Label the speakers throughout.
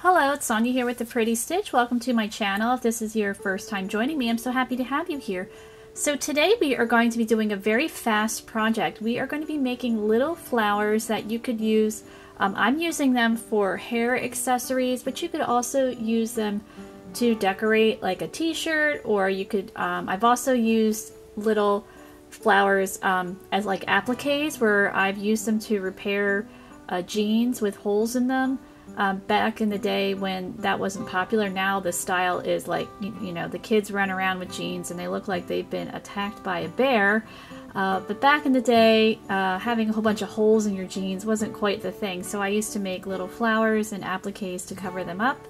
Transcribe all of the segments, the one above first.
Speaker 1: Hello, it's Sonia here with the Pretty Stitch. Welcome to my channel. If this is your first time joining me, I'm so happy to have you here. So today we are going to be doing a very fast project. We are going to be making little flowers that you could use. I'm using them for hair accessories, but you could also use them to decorate like a t-shirt, or you could, I've also used little flowers as like appliques, where I've used them to repair jeans with holes in them. Back in the day when that wasn't popular. Now the style is like, you know, the kids run around with jeans and they look like they've been attacked by a bear. But back in the day, having a whole bunch of holes in your jeans wasn't quite the thing. So I used to make little flowers and appliques to cover them up.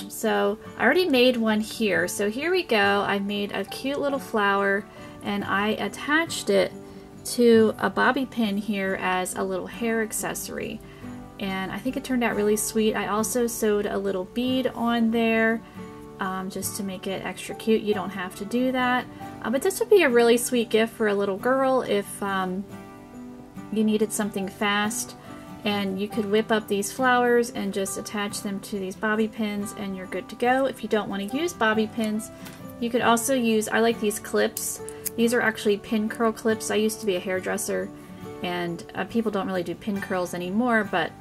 Speaker 1: So I already made one here. So here we go. I made a cute little flower and I attached it to a bobby pin here as a little hair accessory. And I think it turned out really sweet. I also sewed a little bead on there just to make it extra cute. You don't have to do that. But this would be a really sweet gift for a little girl if you needed something fast. And you could whip up these flowers and just attach them to these bobby pins and you're good to go. If you don't want to use bobby pins, you could also use, I like these clips. These are actually pin curl clips. I used to be a hairdresser and people don't really do pin curls anymore, but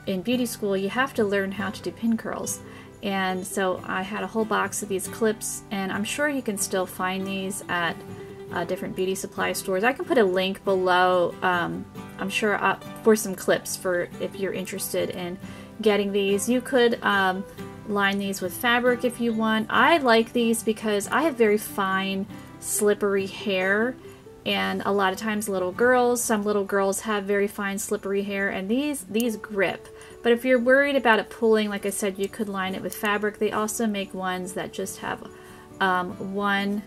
Speaker 1: in beauty school you have to learn how to do pin curls. And so I had a whole box of these clips, and I'm sure you can still find these at different beauty supply stores. I can put a link below, I'm sure, for some clips for if you're interested in getting these. You could line these with fabric if you want. I like these because I have very fine, slippery hair. And a lot of times some little girls have very fine slippery hair, and these grip. But if you're worried about it pulling, like I said, you could line it with fabric. They also make ones that just have one,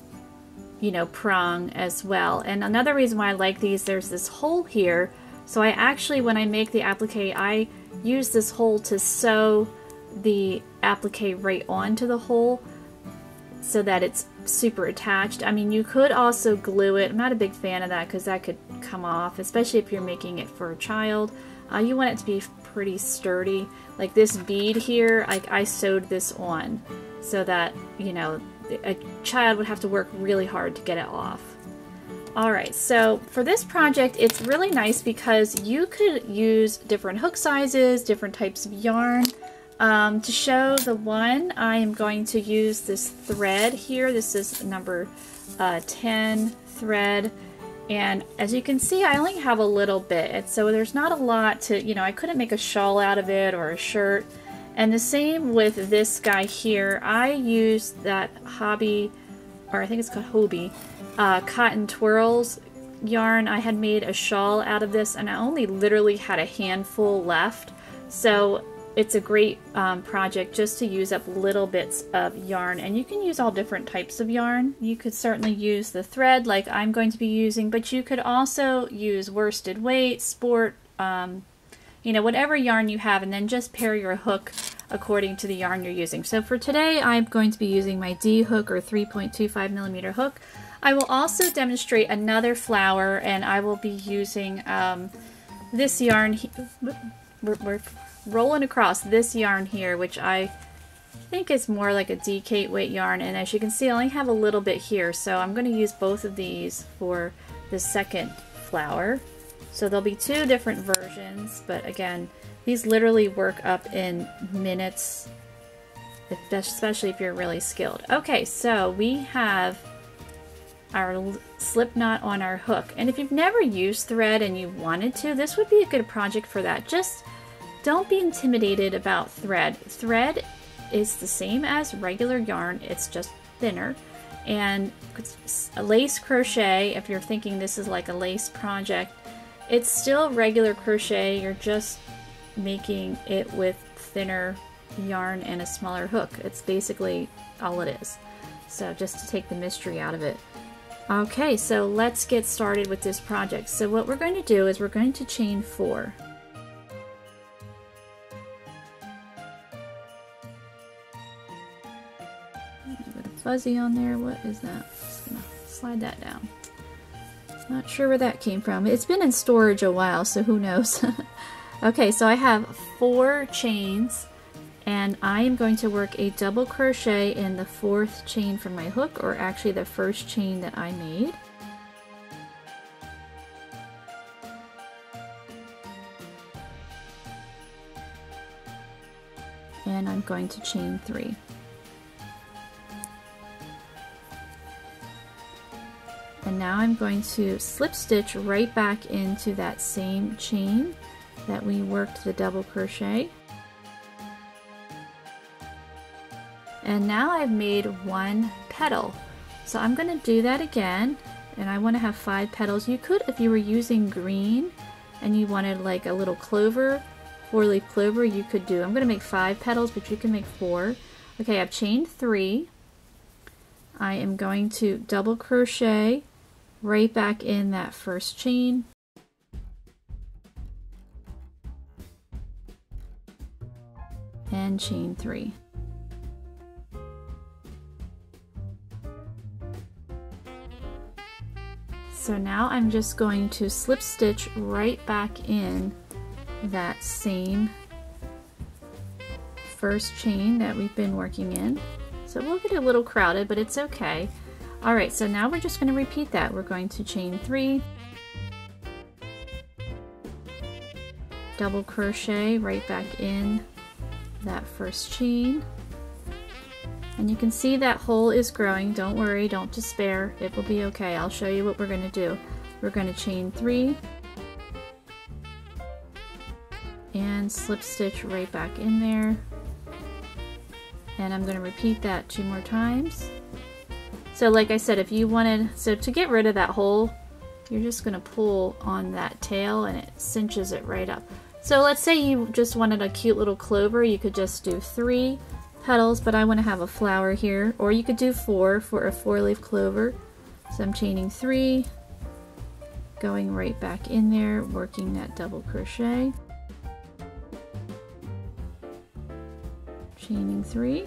Speaker 1: prong as well. And another reason why I like these, there's this hole here. So I actually, when I make the applique, I use this hole to sew the applique right onto the hole so that it's super attached. I mean, you could also glue it. I'm not a big fan of that because that could come off, especially if you're making it for a child. You want it to be pretty sturdy. Like this bead here, I sewed this on so that, a child would have to work really hard to get it off. Alright, so for this project, it's really nice because you could use different hook sizes, different types of yarn. To show the one, I am going to use this thread here. This is number 10 thread, and as you can see, I only have a little bit, so there's not a lot to, I couldn't make a shawl out of it or a shirt. And the same with this guy here. I used that Hobby, or I think it's called Hobie, Cotton Twirls yarn. I had made a shawl out of this, and I only literally had a handful left, so it's a great project just to use up little bits of yarn. And you can use all different types of yarn. You could certainly use the thread like I'm going to be using, but you could also use worsted weight, sport, whatever yarn you have, and then just pair your hook according to the yarn you're using. So for today, I'm going to be using my D hook, or 3.25mm hook. I will also demonstrate another flower, and I will be using this yarn. We're rolling across this yarn here, which I think is more like a DK weight yarn, and as you can see, I only have a little bit here, so I'm going to use both of these for the second flower. So there'll be two different versions, but again, these literally work up in minutes, especially if you're really skilled. Okay, so we have our slip knot on our hook, and if you've never used thread and you wanted to, this would be a good project for that. Just don't be intimidated about thread. Thread is the same as regular yarn, it's just thinner. And a lace crochet, if you're thinking this is like a lace project, it's still regular crochet, you're just making it with thinner yarn and a smaller hook. It's basically all it is. So just to take the mystery out of it. Okay, so let's get started with this project. So what we're going to do is we're going to chain 4. Fuzzy on there. What is that? Just gonna slide that down. Not sure where that came from. It's been in storage a while, so who knows. Okay, so I have 4 chains, and I am going to work a double crochet in the 4th chain from my hook, or actually the 1st chain that I made. And I'm going to chain 3. And now I'm going to slip stitch right back into that same chain that we worked the double crochet. And now I've made 1 petal. So I'm going to do that again, and I want to have 5 petals. You could, if you were using green and you wanted like a little clover, 4-leaf clover, you could do. I'm going to make 5 petals, but you can make 4. Okay, I've chained 3. I am going to double crochet right back in that 1st chain. And chain 3. So now I'm just going to slip stitch right back in that same 1st chain that we've been working in. So we'll get a little crowded, but it's okay. Alright, so now we're just going to repeat that. We're going to chain 3, double crochet right back in that 1st chain, and you can see that hole is growing. Don't worry, don't despair, it will be okay. I'll show you what we're going to do. We're going to chain 3 and slip stitch right back in there, and I'm going to repeat that 2 more times. So like I said, if you wanted, so to get rid of that hole, you're just going to pull on that tail and it cinches it right up. So let's say you just wanted a cute little clover, you could just do 3 petals, but I want to have a flower here, or you could do 4 for a 4-leaf clover. So I'm chaining 3, going right back in there, working that double crochet, chaining 3,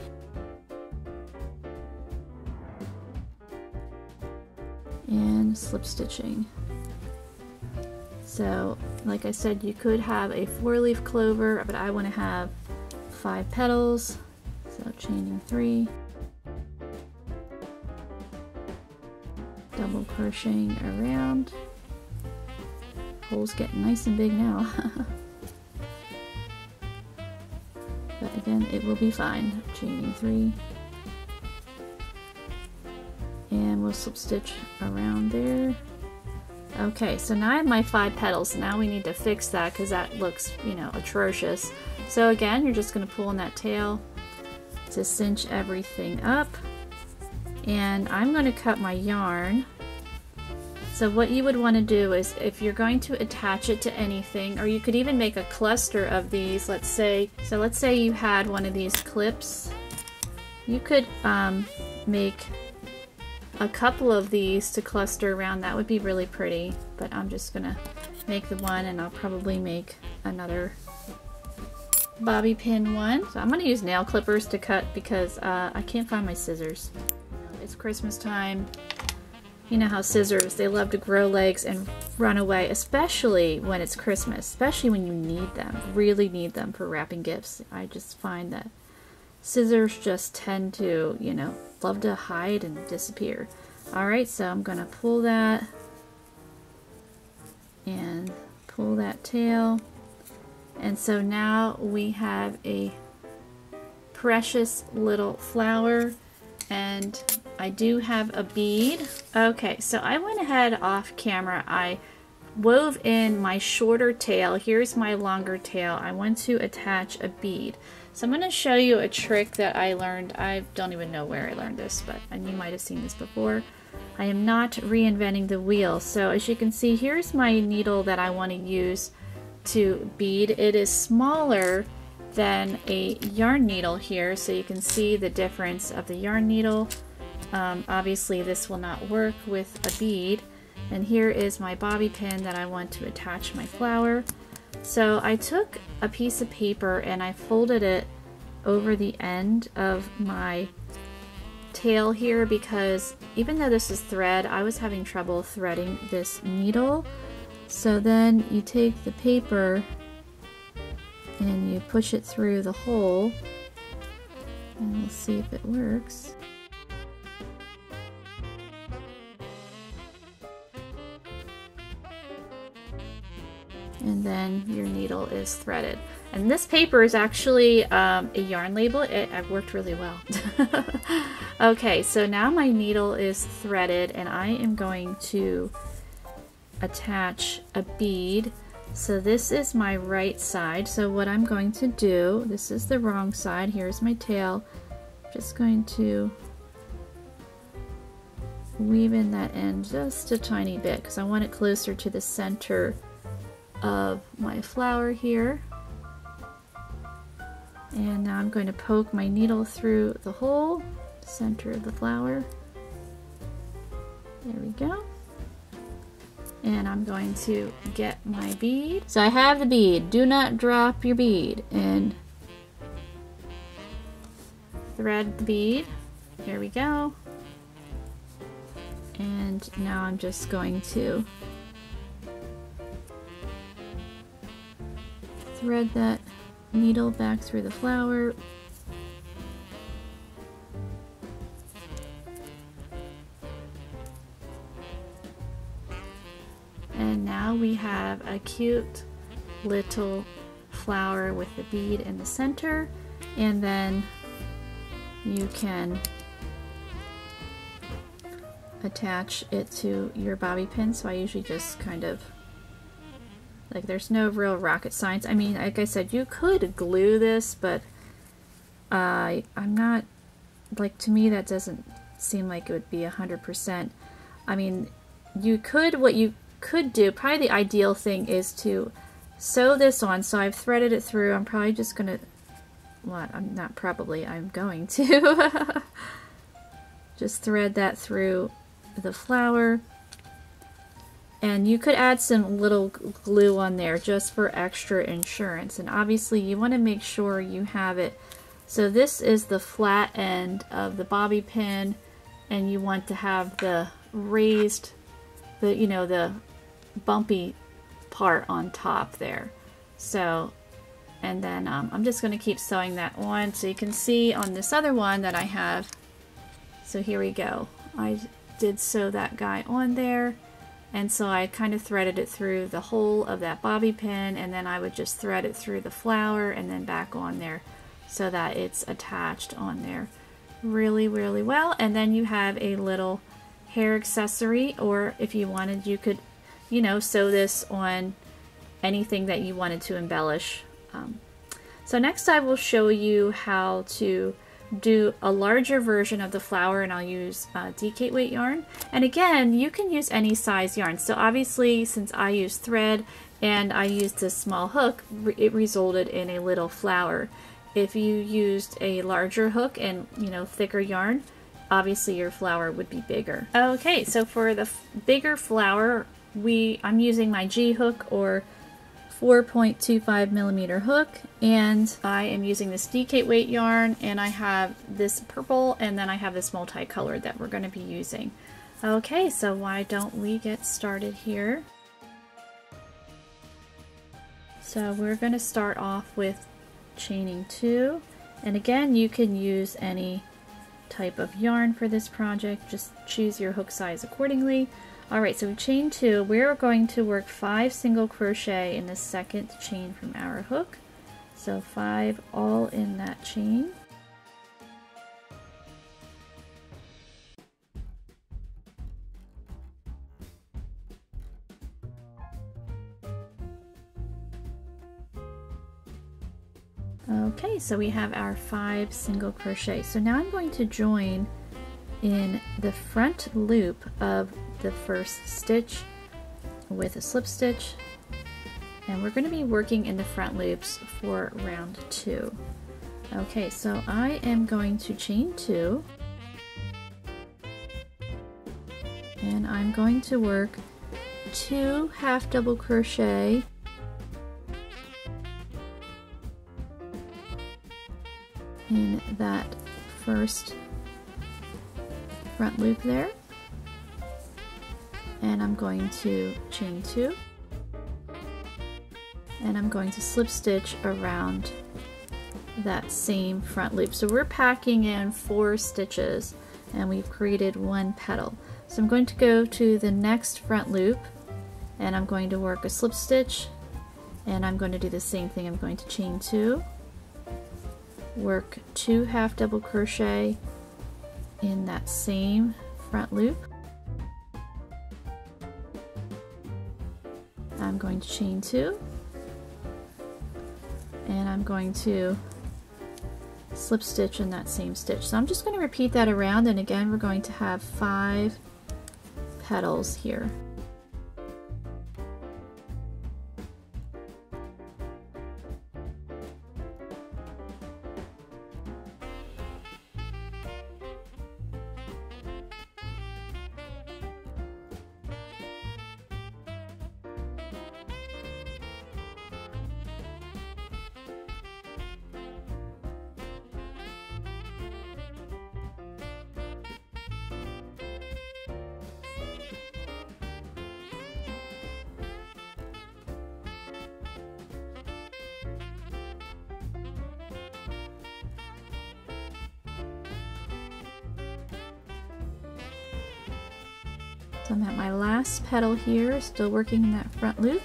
Speaker 1: and slip stitching. So like I said, you could have a 4-leaf clover, but I want to have 5 petals. So chaining 3, double crocheting around. Hole's getting nice and big now. But again, it will be fine. Chaining 3, and we'll slip stitch around there. Okay, so now I have my 5 petals. Now we need to fix that because that looks, you know, atrocious. So again, you're just going to pull on that tail to cinch everything up, and I'm going to cut my yarn. So what you would want to do is, if you're going to attach it to anything, or you could even make a cluster of these, let's say you had one of these clips, you could make a couple of these to cluster around. That would be really pretty, but I'm just gonna make the one, and I'll probably make another bobby pin one. So I'm going to use nail clippers to cut because I can't find my scissors. It's Christmas time. You know how scissors, they love to grow legs and run away, especially when it's Christmas, especially when you need them, really need them for wrapping gifts. I just find that scissors just tend to, you know, love to hide and disappear. Alright, so I'm going to pull that and pull that tail. And so now we have a precious little flower, and I do have a bead. Okay, so I went ahead off camera. I wove in my shorter tail. Here's my longer tail. I want to attach a bead. So I'm going to show you a trick that I learned. I don't even know where I learned this, but you might have seen this before. I am not reinventing the wheel. So as you can see, here's my needle that I want to use to bead. It is smaller than a yarn needle here, so you can see the difference of the yarn needle. Obviously this will not work with a bead. And here is my bobby pin that I want to attach my flower. So I took a piece of paper and I folded it over the end of my tail here, because even though this is thread, I was having trouble threading this needle. So then you take the paper and you push it through the hole And we'll see if it works. And then your needle is threaded. And this paper is actually a yarn label. It worked really well. Okay, so now my needle is threaded and I am going to attach a bead. So this is my right side. So what I'm going to do, this is the wrong side. Here's my tail. Just going to weave in that end just a tiny bit because I want it closer to the center of my flower here. And now I'm going to poke my needle through the hole, center of the flower. There we go. And I'm going to get my bead. So I have the bead. Do not drop your bead. And thread the bead. There we go. And now I'm just going to thread that needle back through the flower. And now we have a cute little flower with the bead in the center, and then you can attach it to your bobby pin. So I usually just kind of, like, there's no real rocket science. I mean, like I said, you could glue this, but I'm not, like, to me that doesn't seem like it would be 100%. I mean, you could, what you could do, probably the ideal thing is to sew this on. So I've threaded it through. I'm probably just gonna, well, I'm not probably, I'm going to just thread that through the flower. And you could add some little glue on there just for extra insurance. And obviously you want to make sure you have it. So this is the flat end of the bobby pin, and you want to have the raised, the, you know, the bumpy part on top there. So, and then I'm just going to keep sewing that on. So you can see on this other one that I have, so here we go. I did sew that guy on there. And so I kind of threaded it through the hole of that bobby pin, and then I would just thread it through the flower and then back on there so that it's attached on there really, really well. And then you have a little hair accessory, or if you wanted, you could, you know, sew this on anything that you wanted to embellish. So next I will show you how to do a larger version of the flower, and I'll use DK weight yarn. And again, you can use any size yarn. So obviously, since I used thread and I used a small hook, it resulted in a little flower. If you used a larger hook and, you know, thicker yarn, obviously your flower would be bigger. Okay, so for the bigger flower, I'm using my G hook, or 4.25 millimeter hook, and I am using this DK weight yarn, and I have this purple, and then I have this multicolored that we're going to be using. Okay, so why don't we get started here? So we're going to start off with chaining 2, and again, you can use any type of yarn for this project. Just choose your hook size accordingly. Alright, so we chain 2. We're going to work 5 single crochet in the second chain from our hook. So 5 all in that chain. Okay, so we have our 5 single crochet. So now I'm going to join in the front loop of the first stitch with a slip stitch, and we're going to be working in the front loops for round 2. Okay, so I am going to chain 2, and I'm going to work 2 half double crochet in that first front loop there, and I'm going to chain 2, and I'm going to slip stitch around that same front loop. So we're packing in 4 stitches and we've created 1 petal. So I'm going to go to the next front loop and I'm going to work a slip stitch, and I'm going to do the same thing. I'm going to chain 2, work 2 half double crochet in that same front loop. I'm going to chain 2 and I'm going to slip stitch in that same stitch. So I'm just going to repeat that around, and again we're going to have 5 petals here. So I'm at my last petal here, still working in that front loop,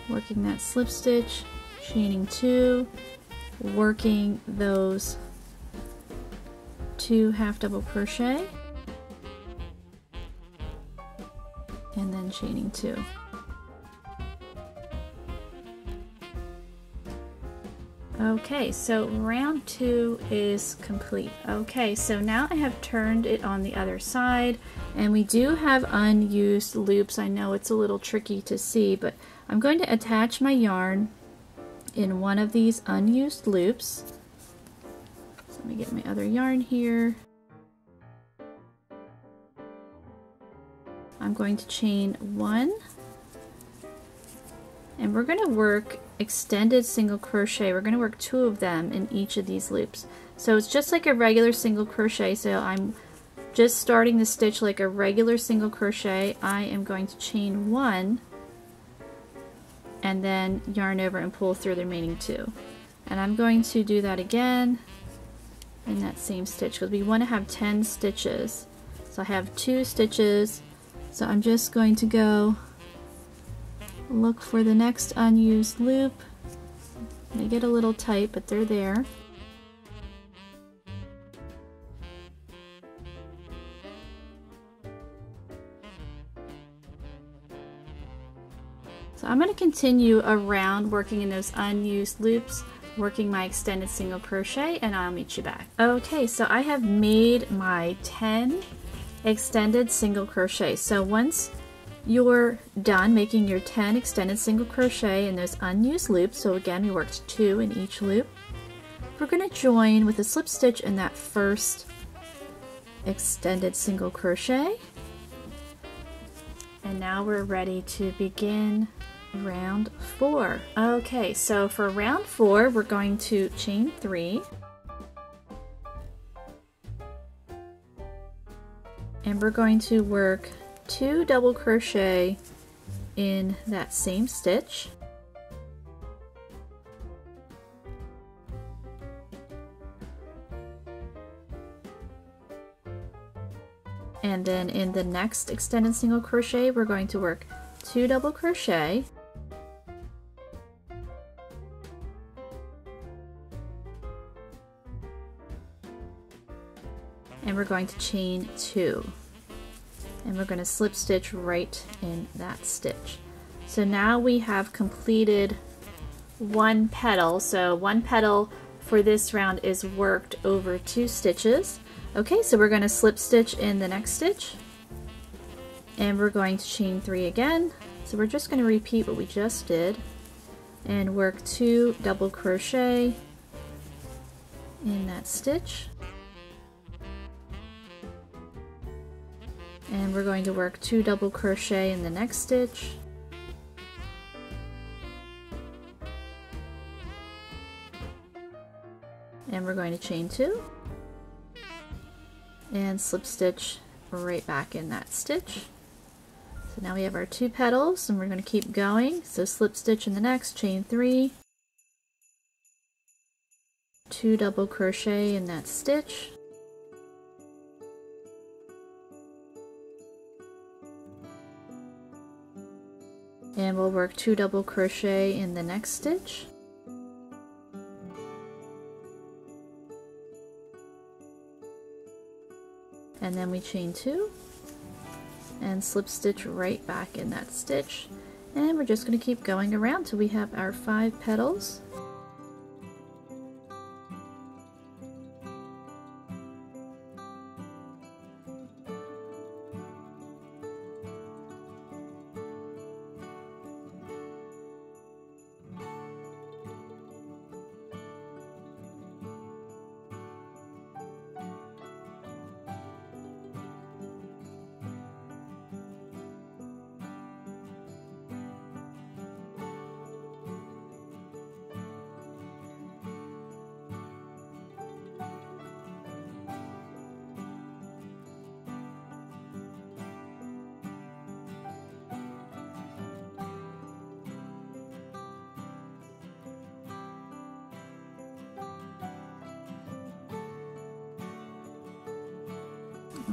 Speaker 1: working that slip stitch, chaining 2, working those 2 half double crochet, and then chaining 2. Okay, so round 2 is complete. Okay, so now I have turned it on the other side, and we do have unused loops. I know it's a little tricky to see, but I'm going to attach my yarn in one of these unused loops. So let me get my other yarn here. I'm going to chain 1, and we're going to work extended single crochet. We're going to work 2 of them in each of these loops. So it's just like a regular single crochet. So I'm just starting the stitch like a regular single crochet. I am going to chain 1 and then yarn over and pull through the remaining 2. And I'm going to do that again in that same stitch because we want to have 10 stitches. So I have 2 stitches. So I'm just going to go look for the next unused loop. They get a little tight, but they're there. So I'm going to continue around working in those unused loops, working my extended single crochet, and I'll meet you back. Okay, so I have made my 10 extended single crochet. So once you're done making your 10 extended single crochet in those unused loops, so again we worked 2 in each loop, we're going to join with a slip stitch in that first extended single crochet, and now we're ready to begin round 4. Okay, so for round 4 we're going to chain 3, and we're going to work 2 double crochet in that same stitch, and then in the next extended single crochet we're going to work 2 double crochet, and we're going to chain 2. And we're going to slip stitch right in that stitch. So now we have completed 1 petal. So 1 petal for this round is worked over 2 stitches. Okay, so we're going to slip stitch in the next stitch, and we're going to chain 3 again. So we're just going to repeat what we just did and work 2 double crochet in that stitch. And we're going to work 2 double crochet in the next stitch, and we're going to chain 2 and slip stitch right back in that stitch. So now we have our 2 petals, and we're going to keep going. So slip stitch in the next, chain 3, 2 double crochet in that stitch. And we'll work 2 double crochet in the next stitch. And then we chain 2 and slip stitch right back in that stitch. And we're just going to keep going around till we have our 5 petals.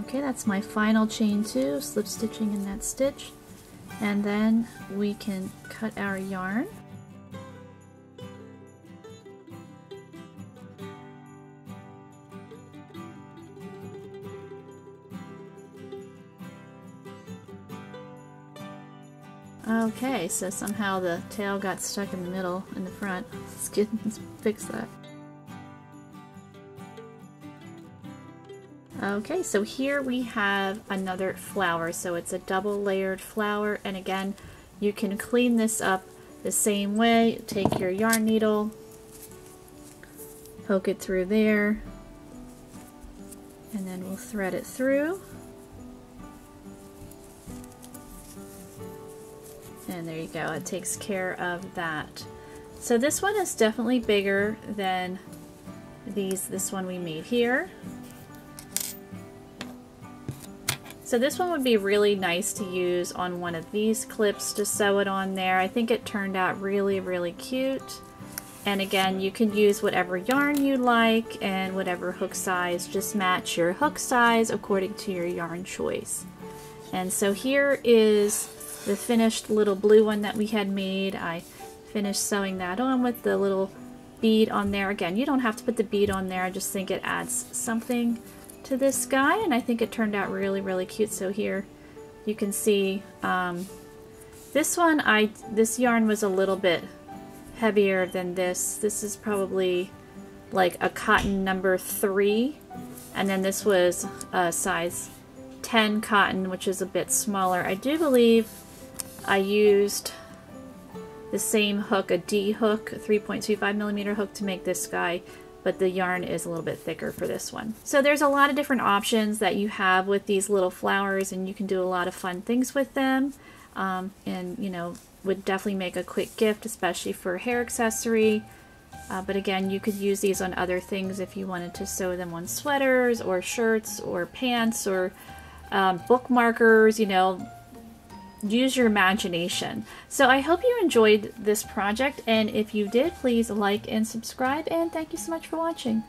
Speaker 1: Okay, that's my final chain 2, slip stitching in that stitch, and then we can cut our yarn. Okay, so somehow the tail got stuck in the middle, in the front. Let's fix that. Okay, so here we have another flower. So it's a double layered flower, and again, you can clean this up the same way. Take your yarn needle, poke it through there, and then we'll thread it through. And there you go, it takes care of that. So this one is definitely bigger than this one we made here. So this one would be really nice to use on one of these clips to sew it on there. I think it turned out really, really cute. And again, you can use whatever yarn you like and whatever hook size. Just match your hook size according to your yarn choice. And so here is the finished little blue one that we had made. I finished sewing that on with the little bead on there. Again, you don't have to put the bead on there. I just think it adds something to this guy, and I think it turned out really, really cute. So here you can see this one, this yarn was a little bit heavier than this. This is probably like a cotton number 3, and then this was a size 10 cotton, which is a bit smaller. I do believe I used the same hook, a D hook, a 3.25mm hook to make this guy, but the yarn is a little bit thicker for this one. So there's a lot of different options that you have with these little flowers, and you can do a lot of fun things with them. And you know, would definitely make a quick gift, especially for a hair accessory. But again, you could use these on other things if you wanted to sew them on sweaters or shirts or pants or bookmarkers, you know. Use your imagination. So I hope you enjoyed this project, and if you did, please like and subscribe, and thank you so much for watching.